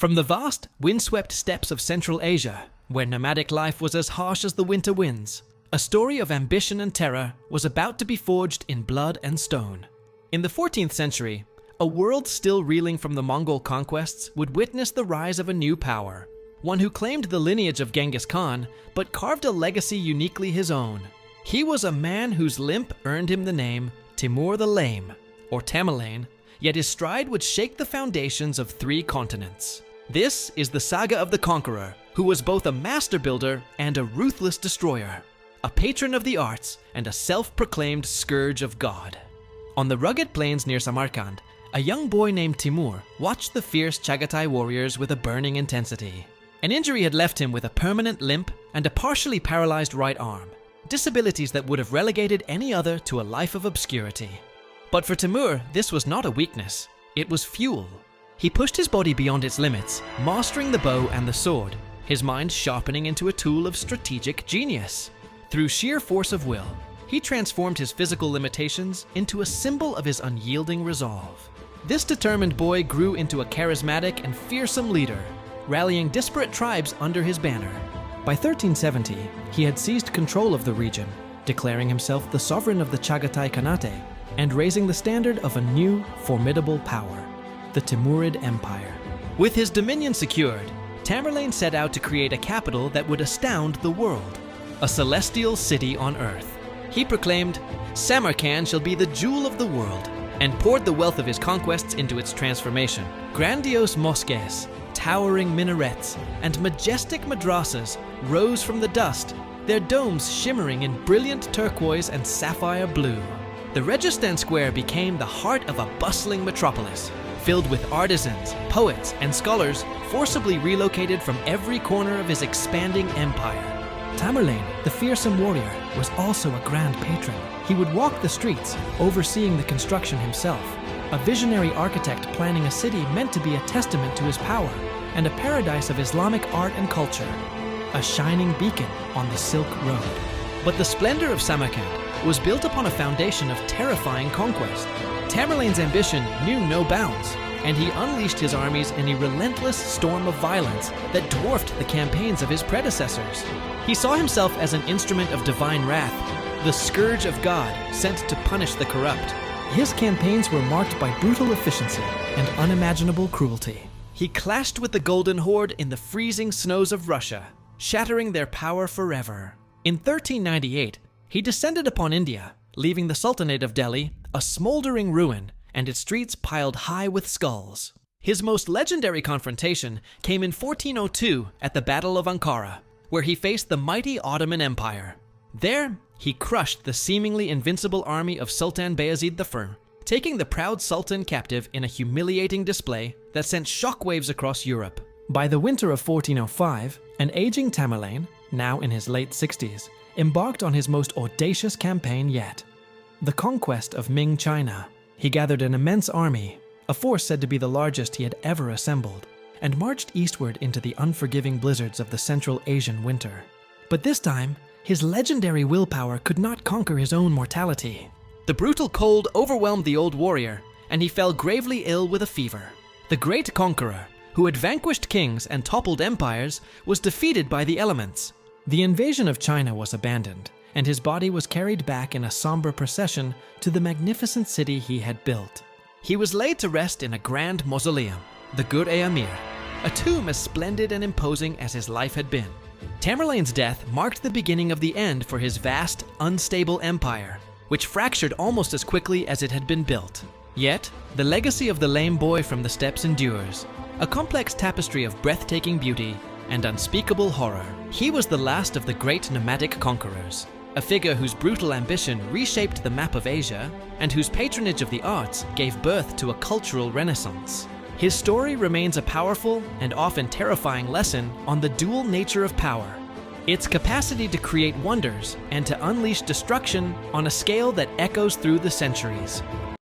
From the vast, windswept steppes of Central Asia, where nomadic life was as harsh as the winter winds, a story of ambition and terror was about to be forged in blood and stone. In the 14th century, a world still reeling from the Mongol conquests would witness the rise of a new power, one who claimed the lineage of Genghis Khan, but carved a legacy uniquely his own. He was a man whose limp earned him the name Timur the Lame, or Tamerlane, yet his stride would shake the foundations of 3 continents. This is the saga of the Conqueror, who was both a master builder and a ruthless destroyer, a patron of the arts and a self-proclaimed Scourge of God. On the rugged plains near Samarkand, a young boy named Timur watched the fierce Chagatai warriors with a burning intensity. An injury had left him with a permanent limp and a partially paralyzed right arm, disabilities that would have relegated any other to a life of obscurity. But for Timur, this was not a weakness, it was fuel. He pushed his body beyond its limits, mastering the bow and the sword, his mind sharpening into a tool of strategic genius. Through sheer force of will, he transformed his physical limitations into a symbol of his unyielding resolve. This determined boy grew into a charismatic and fearsome leader, rallying disparate tribes under his banner. By 1370, he had seized control of the region, declaring himself the sovereign of the Chagatai Khanate and raising the standard of a new, formidable power, the Timurid Empire. With his dominion secured, Tamerlane set out to create a capital that would astound the world, a celestial city on earth. He proclaimed, "Samarkand shall be the jewel of the world," and poured the wealth of his conquests into its transformation. Grandiose mosques, towering minarets, and majestic madrasas rose from the dust, their domes shimmering in brilliant turquoise and sapphire blue. The Registan Square became the heart of a bustling metropolis, filled with artisans, poets, and scholars forcibly relocated from every corner of his expanding empire. Tamerlane, the fearsome warrior, was also a grand patron. He would walk the streets, overseeing the construction himself, a visionary architect planning a city meant to be a testament to his power and a paradise of Islamic art and culture, a shining beacon on the Silk Road. But the splendor of Samarkand was built upon a foundation of terrifying conquest. Tamerlane's ambition knew no bounds, and he unleashed his armies in a relentless storm of violence that dwarfed the campaigns of his predecessors. He saw himself as an instrument of divine wrath, the Scourge of God sent to punish the corrupt. His campaigns were marked by brutal efficiency and unimaginable cruelty. He clashed with the Golden Horde in the freezing snows of Russia, shattering their power forever. In 1398, he descended upon India, leaving the Sultanate of Delhi a smoldering ruin and its streets piled high with skulls. His most legendary confrontation came in 1402 at the Battle of Ankara, where he faced the mighty Ottoman Empire. There, he crushed the seemingly invincible army of Sultan Bayezid I, taking the proud Sultan captive in a humiliating display that sent shockwaves across Europe. By the winter of 1405, an aging Tamerlane, now in his late 60s, embarked on his most audacious campaign yet, the conquest of Ming China. He gathered an immense army, a force said to be the largest he had ever assembled, and marched eastward into the unforgiving blizzards of the Central Asian winter. But this time, his legendary willpower could not conquer his own mortality. The brutal cold overwhelmed the old warrior, and he fell gravely ill with a fever. The great conqueror, who had vanquished kings and toppled empires, was defeated by the elements. The invasion of China was abandoned, and his body was carried back in a somber procession to the magnificent city he had built. He was laid to rest in a grand mausoleum, the Gur-e-Amir, a tomb as splendid and imposing as his life had been. Tamerlane's death marked the beginning of the end for his vast, unstable empire, which fractured almost as quickly as it had been built. Yet, the legacy of the lame boy from the steppes endures, a complex tapestry of breathtaking beauty and unspeakable horror. He was the last of the great nomadic conquerors, a figure whose brutal ambition reshaped the map of Asia and whose patronage of the arts gave birth to a cultural renaissance. His story remains a powerful and often terrifying lesson on the dual nature of power, its capacity to create wonders and to unleash destruction on a scale that echoes through the centuries.